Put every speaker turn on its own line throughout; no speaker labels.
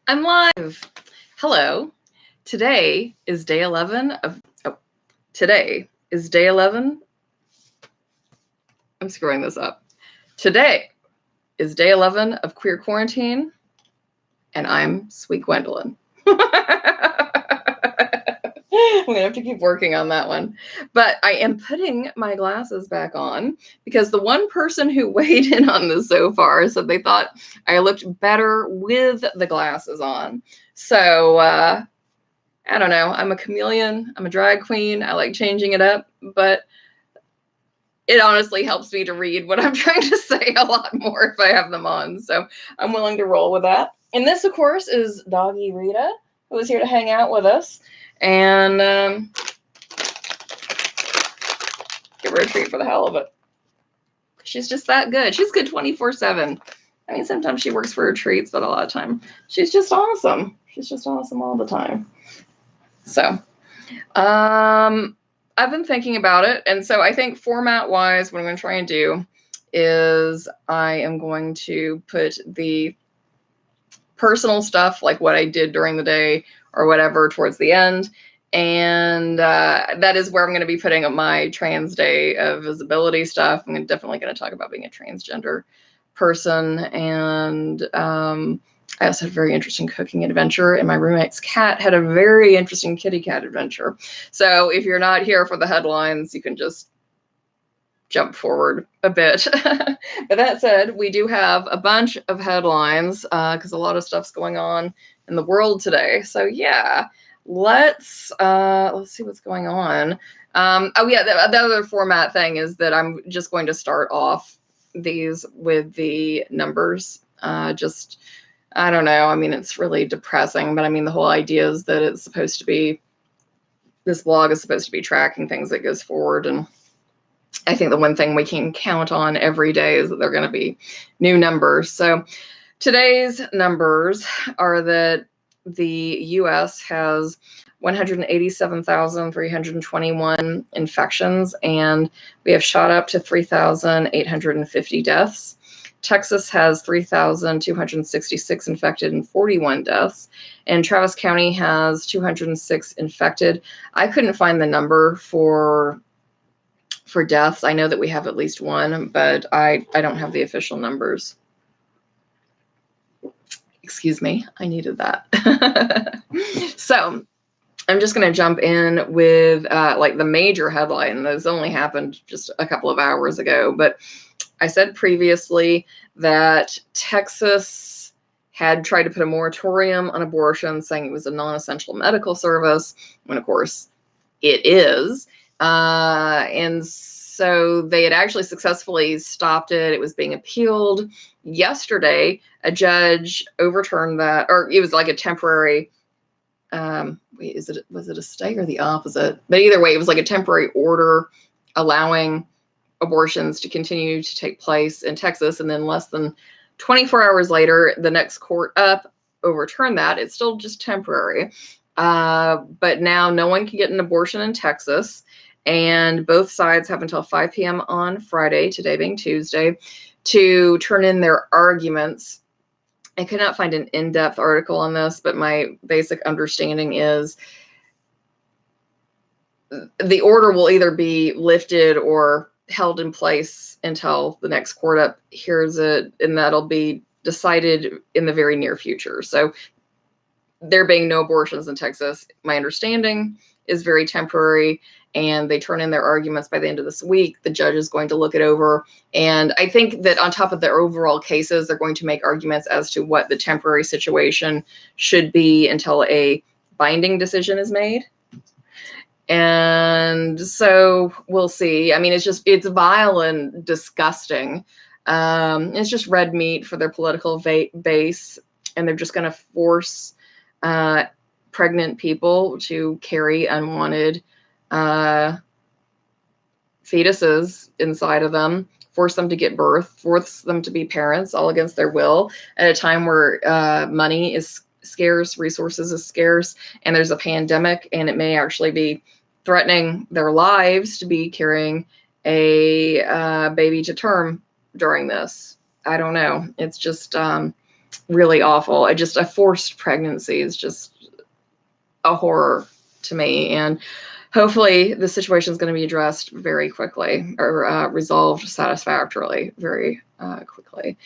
I'm live. Hello. Today is day 11 of. Oh, today is day 11. I'm screwing this up. Today is day 11 of Queer Quarantine, and I'm Sweet Gwendolyn. I'm going to have to keep working on that one. But I am putting my glasses back on because the one person who weighed in on this so far said they thought I looked better with the glasses on. So, I don't know. I'm a chameleon. I'm a drag queen. I like changing it up, but it honestly helps me to read what I'm trying to say a lot more if I have them on. So I'm willing to roll with that. And this, of course, is Doggy Rita, who is here to hang out with us. And give her a treat for the hell of it. She's just that good. She's good 24/7. I mean, sometimes she works for her treats, but a lot of time she's just awesome. She's just awesome all the time. So, I've been thinking about it. And so I think format-wise, what I'm going to try and do is I am going to put the personal stuff, like what I did during the day or whatever, towards the end. And that is where I'm going to be putting up my trans day of visibility stuff. I'm definitely going to talk about being a transgender person. And I also had a very interesting cooking adventure, and my roommate's cat had a very interesting kitty cat adventure. So if you're not here for the headlines, you can just jump forward a bit. But that said, we do have a bunch of headlines because a lot of stuff's going on in the world today. So yeah, let's see what's going on. Oh yeah, the other format thing is that I'm just going to start off these with the numbers. Just, I don't know. I mean, it's really depressing, but I mean, the whole idea is that it's supposed to be, this blog is supposed to be tracking things that goes forward. And I think the one thing we can count on every day is that they're going to be new numbers. So today's numbers are that the U.S. has 187,321 infections, and we have shot up to 3,850 deaths. Texas has 3,266 infected and 41 deaths. And Travis County has 206 infected. I couldn't find the number for deaths. I know that we have at least one, but I don't have the official numbers. Excuse me, I needed that. So I'm just going to jump in with like the major headline. This only happened just a couple of hours ago, but I said previously that Texas had tried to put a moratorium on abortion, saying it was a non-essential medical service, when of course it is. And so they had actually successfly stopped it. It was being appealed. Yesterday, a judge overturned that, or it was like a temporary, was it a stay or the opposite? But either way, it was like a temporary order allowing abortions to continue to take place in Texas. And then less than 24 hours later, the next court up overturned that. It's still just temporary. But now no one can get an abortion in Texas, and both sides have until 5 p.m. on Friday, today being Tuesday, to turn in their arguments. I could not find an in-depth article on this, but my basic understanding is the order will either be lifted or held in place until the next court up hears it, and that'll be decided in the very near future. So there being no abortions in Texas, my understanding is very temporary, and they turn in their arguments by the end of this week. The judge is going to look it over, and I think that on top of their overall cases, they're going to make arguments as to what the temporary situation should be until a binding decision is made. And so we'll see. I mean, it's vile and disgusting. It's just red meat for their political base, and they're just going to force pregnant people to carry unwanted fetuses inside of them, force them to get birth, force them to be parents, all against their will, at a time where money is scarce, resources is scarce, and there's a pandemic, and it may actually be threatening their lives to be carrying a baby to term during this. I don't know. It's just really awful. A forced pregnancy is just a horror to me. And hopefully the situation is going to be addressed very quickly, or resolved satisfactorily very quickly.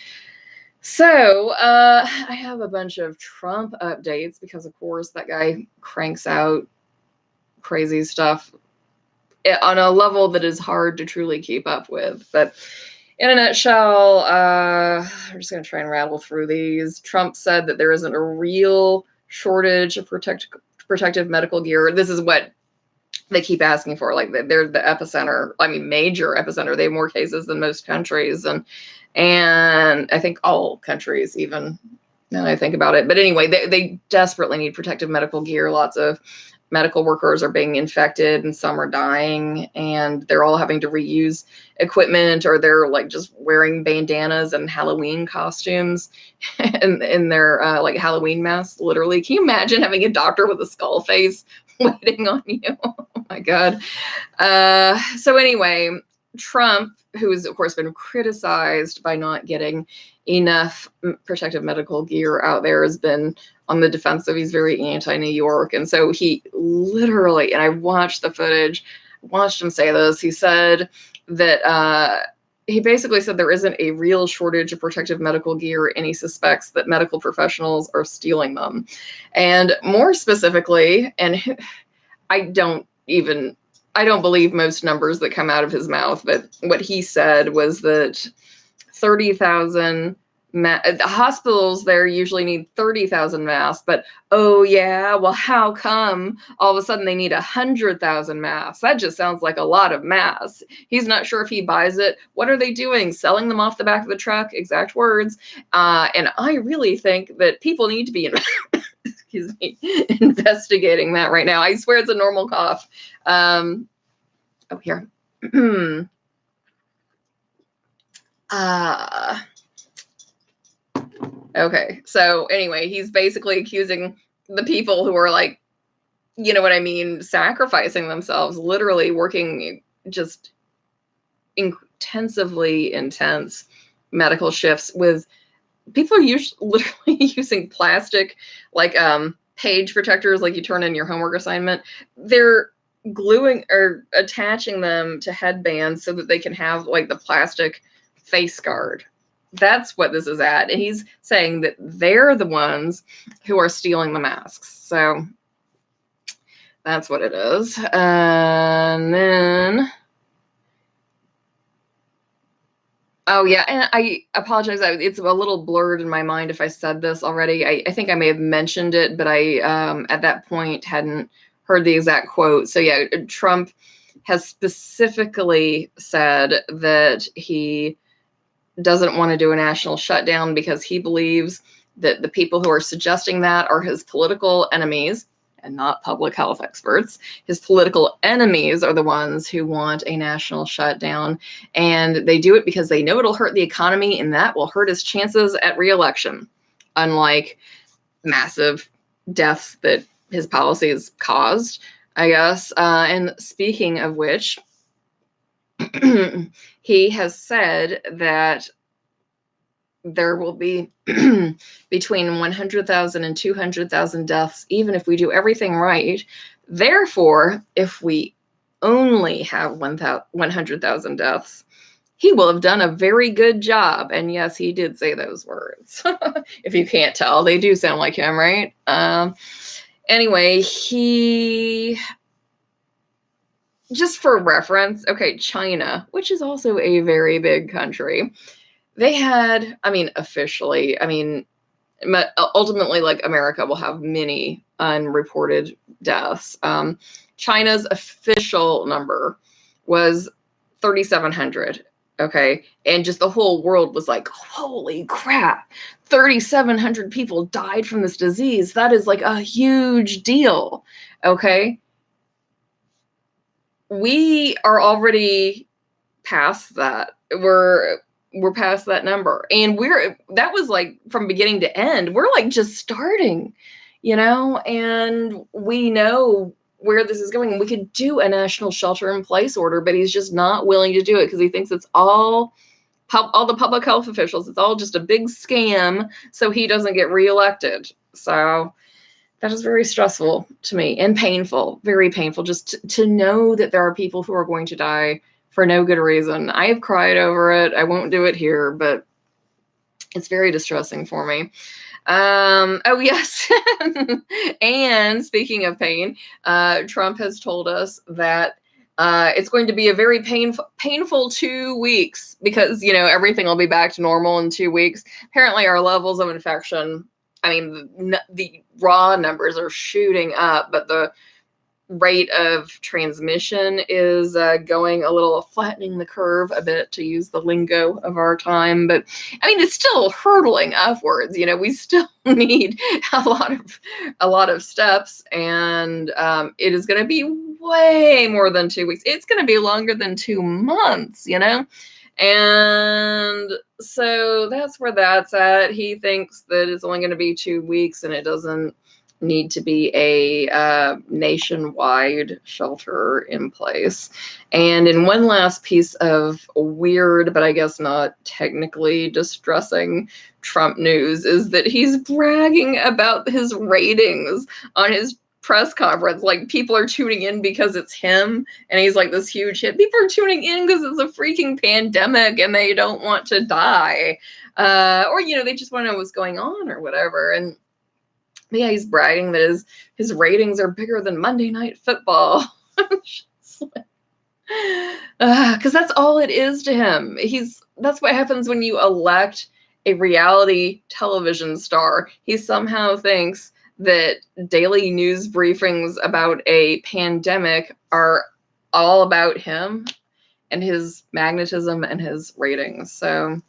So I have a bunch of Trump updates because, of course, that guy cranks out crazy stuff on a level that is hard to truly keep up with. But in a nutshell, I'm just going to try and rattle through these. Trump said that there isn't a real shortage of protective medical gear. This is what they keep asking for. Like, they're the epicenter. I mean, major epicenter. They have more cases than most countries, and I think all countries, even now that I think about it. But anyway, they desperately need protective medical gear. Lots of medical workers are being infected, and some are dying, and they're all having to reuse equipment, or they're like just wearing bandanas and Halloween costumes in their like Halloween masks. Literally, can you imagine having a doctor with a skull face waiting on you? Oh my God. So anyway, Trump, who has of course been criticized by not getting enough protective medical gear out there, has been on the defensive. He's very anti-New York. And so he literally, and I watched the footage, watched him say this, he said that he basically said there isn't a real shortage of protective medical gear, and he suspects that medical professionals are stealing them. And more specifically, and I don't believe most numbers that come out of his mouth, but what he said was that 30,000 the hospitals there usually need 30,000 masks, but oh yeah, well, how come all of a sudden they need 100,000 masks? That just sounds like a lot of masks. He's not sure if he buys it. What are they doing? Selling them off the back of the truck? Exact words. And I really think that people need to be excuse me, investigating that right now. I swear it's a normal cough. Oh, here. Okay. So anyway, he's basically accusing the people who are, like, you know what I mean, sacrificing themselves, literally working just intensively intense medical shifts with people are literally using plastic, like page protectors, like you turn in your homework assignment. They're gluing or attaching them to headbands so that they can have like the plastic face guard. That's what this is at. And he's saying that they're the ones who are stealing the masks. So that's what it is. And then, oh yeah, and I apologize. It's a little blurred in my mind if I said this already. I think I may have mentioned it, but I at that point hadn't heard the exact quote. So yeah, Trump has specifically said that he doesn't want to do a national shutdown because he believes that the people who are suggesting that are his political enemies and not public health experts. His political enemies are the ones who want a national shutdown, and they do it because they know it'll hurt the economy, and that will hurt his chances at re-election, unlike massive deaths that his policies caused, I guess. And speaking of which, he has said that there will be between 100,000 and 200,000 deaths, even if we do everything right. Therefore, if we only have 100,000 deaths, he will have done a very good job. And yes, he did say those words. If you can't tell, they do sound like him, right? Anyway, just for reference, okay, China, which is also a very big country, they had, officially, ultimately, like, America will have many unreported deaths. China's official number was 3,700. Okay. And just the whole world was like, holy crap, 3,700 people died from this disease. That is like a huge deal. Okay. We are already past that. We're past that number, and that was like from beginning to end. We're like just starting, and we know where this is going. We could do a national shelter in place order, but he's just not willing to do it because he thinks it's all all the public health officials. It's all just a big scam so he doesn't get reelected. So that is very stressful to me and painful, very painful, just to know that there are people who are going to die for no good reason. I have cried over it. I won't do it here, but it's very distressing for me. Oh, yes. And speaking of pain, Trump has told us that it's going to be a very painful 2 weeks because, everything will be back to normal in 2 weeks. Apparently, our levels of infection, I mean, the raw numbers are shooting up, but the rate of transmission is going a little, flattening the curve a bit, to use the lingo of our time. But I mean, it's still hurtling upwards. We still need a lot of steps, and it is going to be way more than 2 weeks. It's going to be longer than 2 months. And so that's where that's at. He thinks that it's only going to be 2 weeks, and it doesn't need to be a nationwide shelter in place. And in one last piece of weird, but I guess not technically distressing Trump news, is that he's bragging about his ratings on his press conference. Like, people are tuning in because it's him, and he's like this huge hit. People are tuning in because it's a freaking pandemic and they don't want to die. Or, they just want to know what's going on or whatever. And yeah, he's bragging that his ratings are bigger than Monday Night Football. Because that's all it is to him. That's what happens when you elect a reality television star. He somehow thinks that daily news briefings about a pandemic are all about him and his magnetism and his ratings. So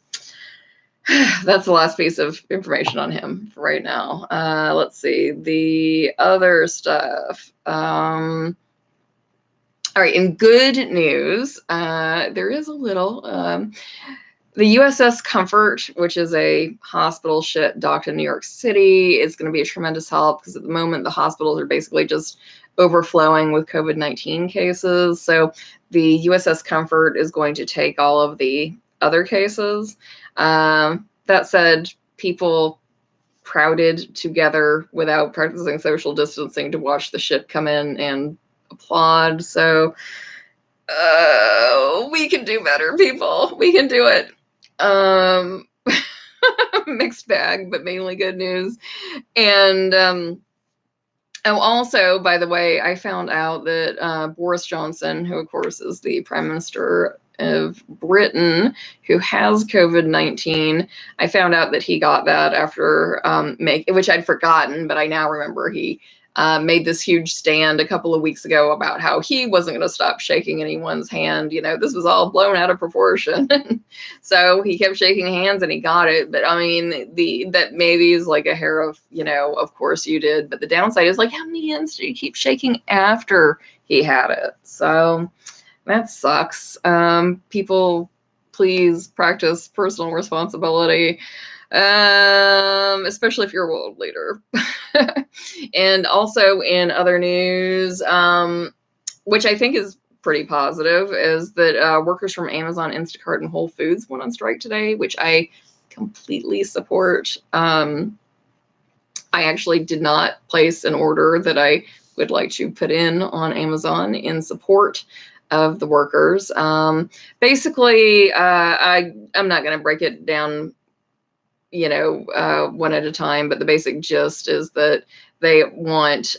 that's the last piece of information on him for right now. Let's see the other stuff. All right, in good news, there is a little. The USS Comfort, which is a hospital ship docked in New York City, is going to be a tremendous help because at the moment the hospitals are basically just overflowing with COVID-19 cases. So the USS Comfort is going to take all of the other cases. That said, people crowded together without practicing social distancing to watch the ship come in and applaud. So we can do better, people. We can do it. Mixed bag, but mainly good news. And also, by the way, I found out that Boris Johnson, who of course is the Prime Minister of Britain, who has COVID-19, I found out that he got that after which I'd forgotten, but I now remember he made this huge stand a couple of weeks ago about how he wasn't going to stop shaking anyone's hand. This was all blown out of proportion. So he kept shaking hands and he got it. But I mean, that maybe is like a hair of, of course you did. But the downside is, like, how many hands do you keep shaking after he had it? So that sucks. People, please practice personal responsibility. Especially if you're a world leader. And also in other news, which I think is pretty positive, is that workers from Amazon, Instacart, and Whole Foods went on strike today, which I completely support. I actually did not place an order that I would like to put in on Amazon in support of the workers. Basically, I'm not going to break it down one at a time, but the basic gist is that they want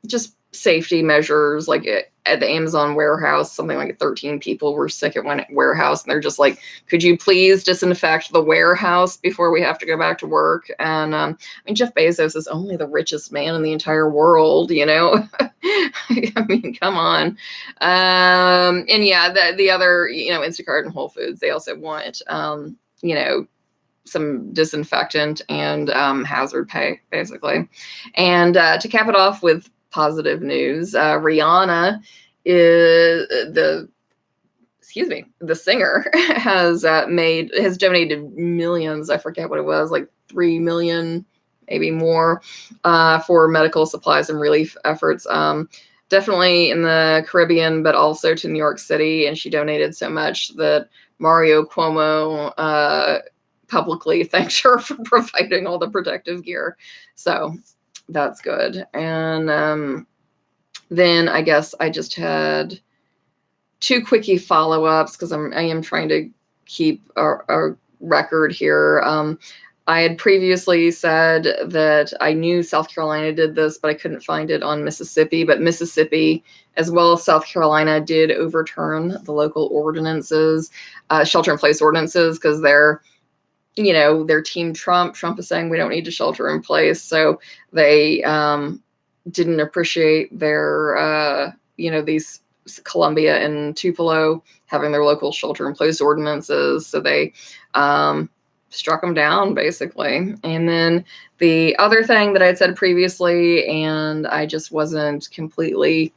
just safety measures. Like at the Amazon warehouse, something like 13 people were sick at one warehouse, and they're just like, could you please disinfect the warehouse before we have to go back to work? And I mean, Jeff Bezos is only the richest man in the entire world, I mean, come on. And yeah, the other, Instacart and Whole Foods, they also want, some disinfectant and hazard pay, basically. And to cap it off with positive news, Rihanna is the singer has donated millions. I forget what it was, like 3 million, maybe more, for medical supplies and relief efforts. Definitely in the Caribbean, but also to New York City. And she donated so much that Mario Cuomo publicly thanked her for providing all the protective gear. So that's good. And then I guess I just had two quickie follow-ups because I am trying to keep a record here. I had previously said that I knew South Carolina did this, but I couldn't find it on Mississippi. But Mississippi, as well as South Carolina, did overturn the local ordinances, shelter-in-place ordinances, because they're, their team Trump. Trump is saying we don't need to shelter in place, so they didn't appreciate their, these Columbia and Tupelo having their local shelter-in-place ordinances, so they struck them down, basically. And then the other thing that I had said previously, and I just wasn't completely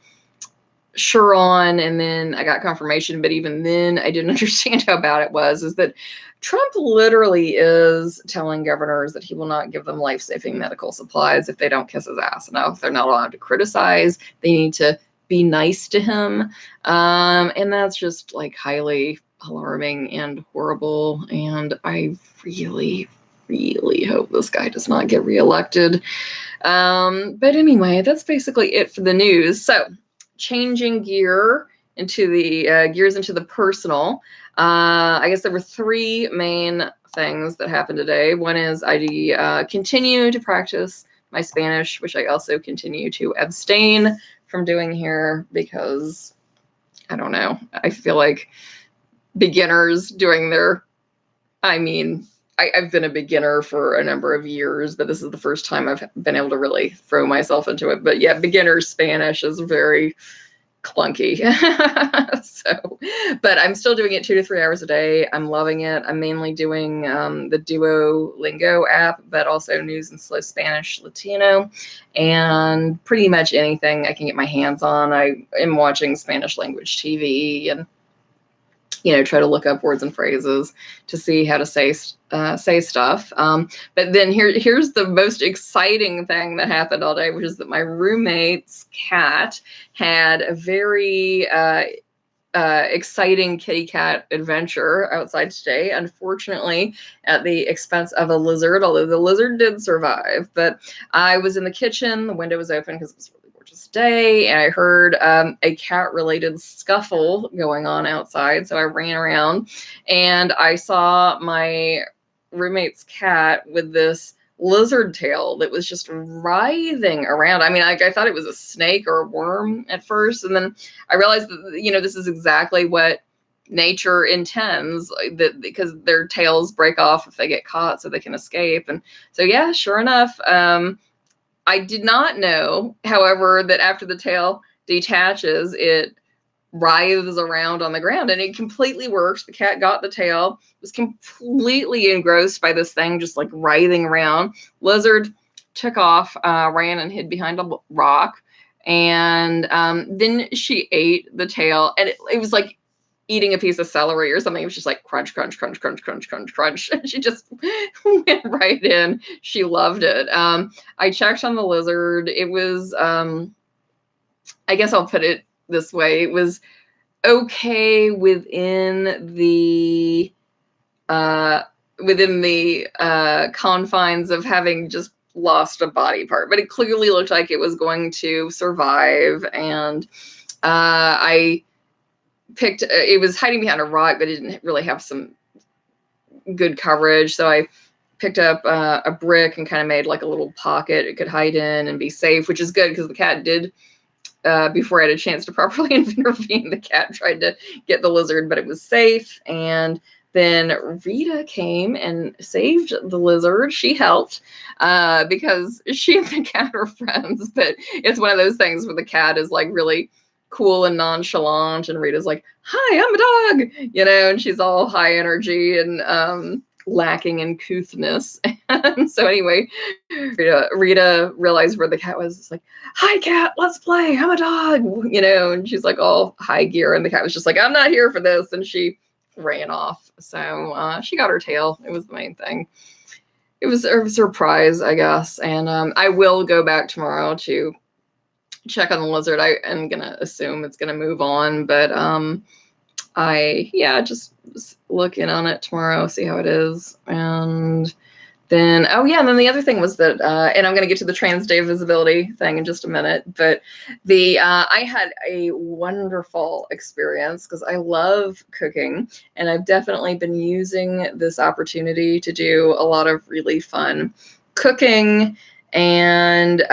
sure on, and then I got confirmation, but even then I didn't understand how bad it was, is that Trump literally is telling governors that he will not give them life-saving medical supplies if they don't kiss his ass. Now, they're not allowed to criticize. They need to be nice to him. And that's just like highly alarming and horrible. And I really, really hope this guy does not get reelected. But anyway, that's basically it for the news. So changing gears into the personal. I guess there were three main things that happened today. One is I continue to practice my Spanish, which I also continue to abstain from doing here because, I don't know, I feel like beginners doing their, I've been a beginner for a number of years, but this is the first time I've been able to really throw myself into it. But yeah, beginner Spanish is very clunky. But I'm still doing it 2 to 3 hours a day. I'm loving it. I'm mainly doing the Duolingo app, but also News and Slow Spanish Latino, and pretty much anything I can get my hands on. I am watching Spanish language TV and try to look up words and phrases to see how to say stuff. But then here's the most exciting thing that happened all day, which is that my roommate's cat had a very exciting kitty cat adventure outside today, unfortunately at the expense of a lizard, although the lizard did survive. But I was in the kitchen, the window was open because it was day, and I heard a cat-related scuffle going on outside, so I ran around and I saw my roommate's cat with this lizard tail that was just writhing around. I thought it was a snake or a worm at first, and then I realized that this is exactly what nature intends, that because their tails break off if they get caught so they can escape. And so yeah, sure enough, I did not know, however, that after the tail detaches, it writhes around on the ground, and it completely works. The cat got the tail, was completely engrossed by this thing, just like writhing around. Lizard took off, ran and hid behind a rock, and then she ate the tail, and it was like eating a piece of celery or something. It was just like crunch, crunch, crunch, crunch, crunch, crunch, crunch. She just went right in. She loved it. I checked on the lizard. It was, I guess I'll put it this way. It was okay within the confines of having just lost a body part, but it clearly looked like it was going to survive. And it was hiding behind a rock, but it didn't really have some good coverage. So I picked up a brick and kind of made like a little pocket it could hide in and be safe, which is good because the cat did, before I had a chance to properly intervene, the cat tried to get the lizard, but it was safe. And then Rita came and saved the lizard. She helped because she and the cat are friends, but it's one of those things where the cat is like really cool and nonchalant, and Rita's like, "Hi, I'm a dog," and she's all high energy and lacking in couthness. And so anyway, Rita realized where the cat was. It's like, "Hi, cat, let's play. I'm a dog," and she's like all high gear, and the cat was just like, "I'm not here for this," and she ran off. So she got her tail. It was the main thing. It was a surprise, I guess. And I will go back tomorrow to check on the lizard. I am gonna assume it's gonna move on, but I just look in on it tomorrow, see how it is. And then, oh yeah, and then the other thing was that, and I'm going to get to the trans day visibility thing in just a minute, but I had a wonderful experience because I love cooking, and I've definitely been using this opportunity to do a lot of really fun cooking. And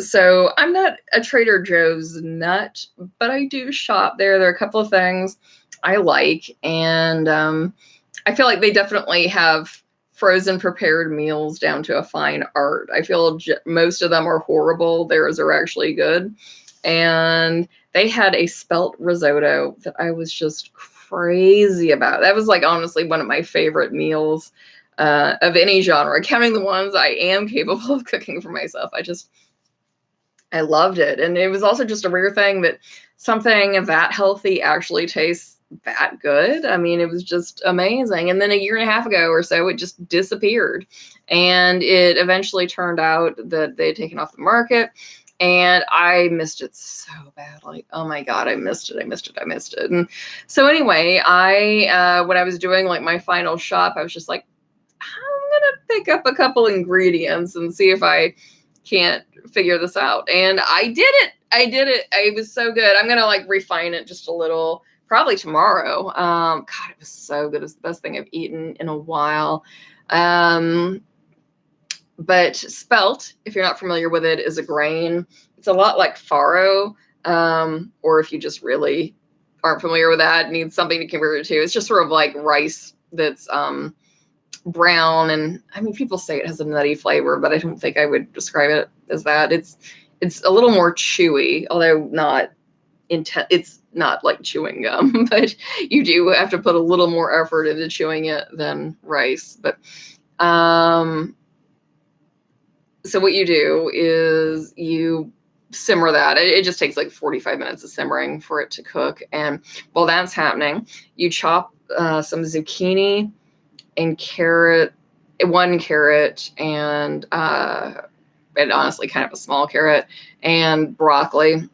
so I'm not a Trader Joe's nut, but I do shop there. There are a couple of things I like, and I feel like they definitely have frozen prepared meals down to a fine art. I feel most of them are horrible. Theirs are actually good. And they had a spelt risotto that I was just crazy about. That was like honestly one of my favorite meals of any genre, counting the ones I am capable of cooking for myself. I loved it. And it was also just a rare thing that something that healthy actually tastes that good. I mean, it was just amazing. And then a year and a half ago or so, it just disappeared. And it eventually turned out that they had taken off the market. And I missed it so badly. Oh my God, I missed it. I missed it. I missed it. And so anyway, when I was doing like my final shop, I was just like, I'm gonna pick up a couple ingredients and see if I can't figure this out. And I did it. I did it. It was so good. I'm gonna like refine it just a little, probably tomorrow. God, it was so good. It was the best thing I've eaten in a while. But spelt, if you're not familiar with it, is a grain. It's a lot like farro, or if you just really aren't familiar with that, need something to compare it to. It's just sort of like rice that's brown, and I mean, people say it has a nutty flavor, but I don't think I would describe it as that. It's a little more chewy, although not intense. It's not like chewing gum, but you do have to put a little more effort into chewing it than rice. But so what you do is you simmer that. It just takes like 45 minutes of simmering for it to cook. And while that's happening, you chop some zucchini and one carrot, and honestly kind of a small carrot, and broccoli.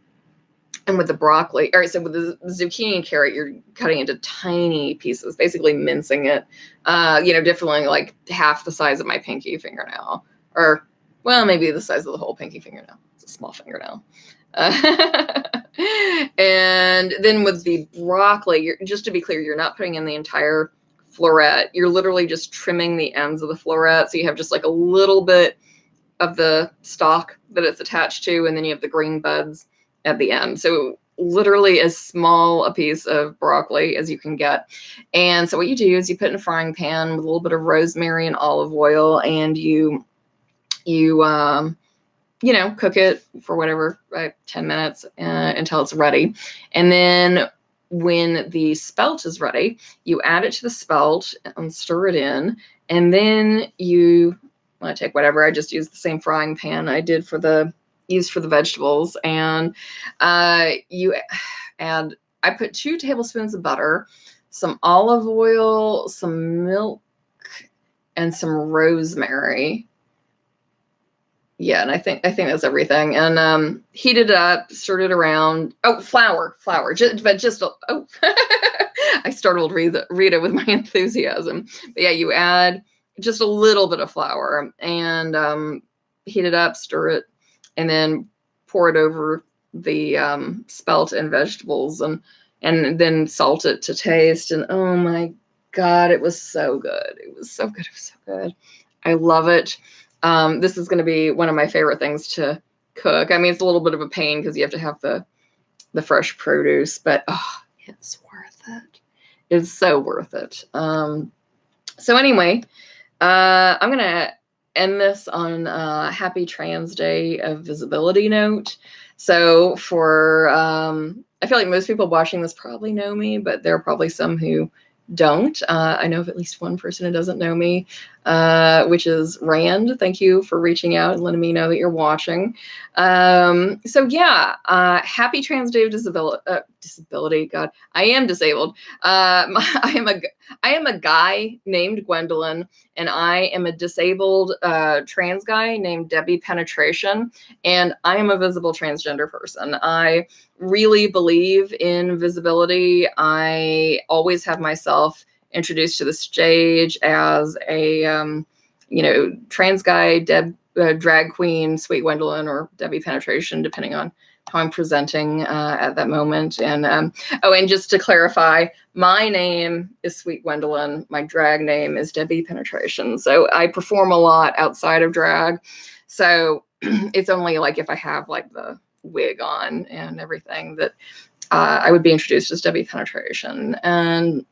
And with the broccoli, or so with the zucchini and carrot, you're cutting into tiny pieces, basically mincing it, definitely like half the size of my pinky fingernail, or well, maybe the size of the whole pinky fingernail. It's a small fingernail. And then with the broccoli, just to be clear, you're not putting in the entire floret. You're literally just trimming the ends of the floret, so you have just like a little bit of the stalk that it's attached to, and then you have the green buds at the end. So literally as small a piece of broccoli as you can get. And so what you do is you put it in a frying pan with a little bit of rosemary and olive oil, and you cook it for whatever, 10 minutes until it's ready. And then when the spelt is ready, you add it to the spelt and stir it in. And then you want to take whatever. I just used the same frying pan I did used for the vegetables. And you add, I put 2 tablespoons of butter, some olive oil, some milk, and some rosemary. Yeah, and I think that's everything. And heat it up, stirred it around. Oh, flour, I startled Rita with my enthusiasm. But yeah, you add just a little bit of flour and heat it up, stir it, and then pour it over the spelt and vegetables, and then salt it to taste. And oh my God, it was so good. It was so good. It was so good. I love it. This is going to be one of my favorite things to cook. I mean, it's a little bit of a pain because you have to have the fresh produce, but it's worth it. It's so worth it. So anyway, I'm going to end this on a happy Trans Day of Visibility note. So I feel like most people watching this probably know me, but there are probably some who don't. I know of at least one person who doesn't know me. which is Rand. Thank you for reaching out and letting me know that you're watching. So yeah, happy Trans Day of Disability. God, I am disabled. I am a guy named Gwendolyn, and I am a disabled trans guy named Debbie Penetration, and I am a visible transgender person. I really believe in visibility. I always have myself introduced to the stage as a trans guy, drag queen, Sweet Gwendolyn, or Debbie Penetration, depending on how I'm presenting at that moment. And and just to clarify, my name is Sweet Gwendolyn. My drag name is Debbie Penetration. So I perform a lot outside of drag. So it's only like if I have like the wig on and everything that I would be introduced as Debbie Penetration. And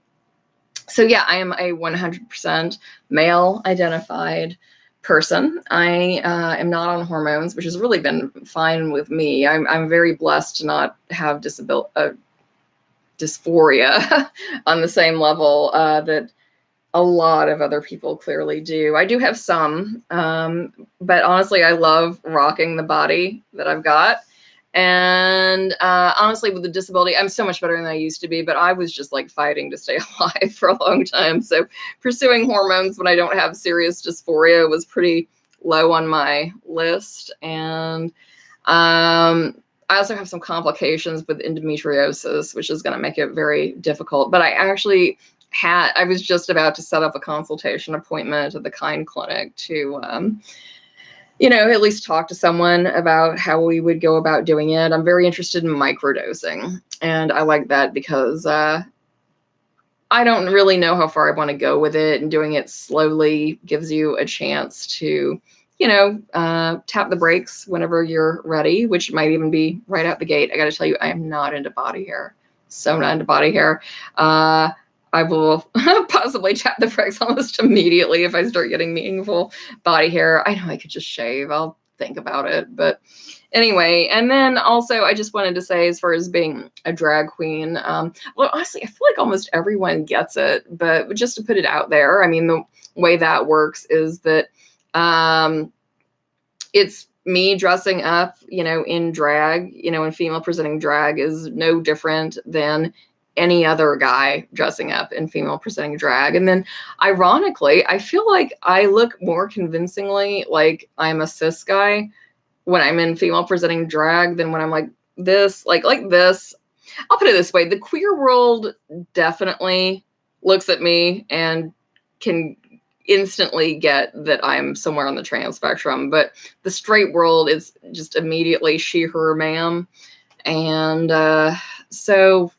so yeah, I am a 100% male identified person. I am not on hormones, which has really been fine with me. I'm very blessed to not have dysphoria on the same level that a lot of other people clearly do. I do have some, but honestly, I love rocking the body that I've got. And honestly, with the disability, I'm so much better than I used to be, but I was just like fighting to stay alive for a long time. So pursuing hormones when I don't have serious dysphoria was pretty low on my list. And I also have some complications with endometriosis, which is going to make it very difficult. But I was just about to set up a consultation appointment at the Kind Clinic to at least talk to someone about how we would go about doing it. I'm very interested in microdosing, and I like that because I don't really know how far I want to go with it, and doing it slowly gives you a chance to, tap the brakes whenever you're ready, which might even be right out the gate. I got to tell you, I am not into body hair. So not into body hair. I will possibly tap the brakes almost immediately if I start getting meaningful body hair. I know I could just shave. I'll think about it. But anyway, and then also I just wanted to say, as far as being a drag queen, well, honestly, I feel like almost everyone gets it. But just to put it out there, I mean, the way that works is that it's me dressing up, in drag, in female presenting drag is no different than any other guy dressing up in female presenting drag. And then ironically, I feel like I look more convincingly like I'm a cis guy when I'm in female presenting drag than when I'm like this, like this. I'll put it this way. The queer world definitely looks at me and can instantly get that I'm somewhere on the trans spectrum, but the straight world is just immediately she, her, ma'am. And so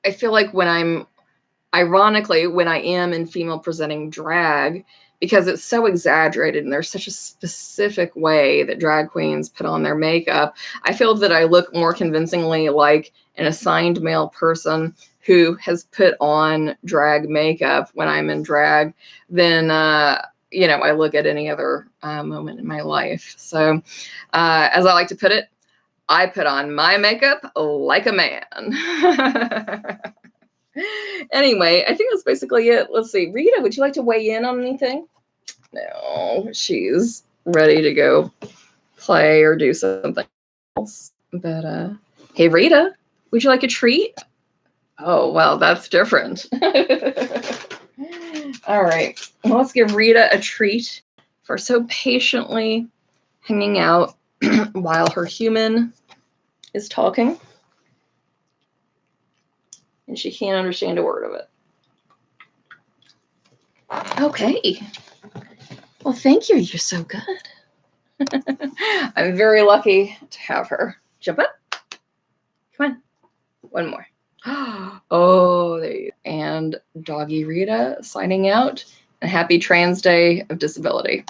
I feel like when I am in female presenting drag, because it's so exaggerated and there's such a specific way that drag queens put on their makeup, I feel that I look more convincingly like an assigned male person who has put on drag makeup when I'm in drag than I look at any other moment in my life. So as I like to put it, I put on my makeup like a man. Anyway, I think that's basically it. Let's see. Rita, would you like to weigh in on anything? No, she's ready to go play or do something else. But hey, Rita, would you like a treat? Oh, well, that's different. All right. Well, let's give Rita a treat for so patiently hanging out while her human is talking. And she can't understand a word of it. Okay. Well, thank you. You're so good. I'm very lucky to have her. Jump up. Come on. One more. Oh, there you go. And Doggy Rita signing out. And happy Trans Day of Disability.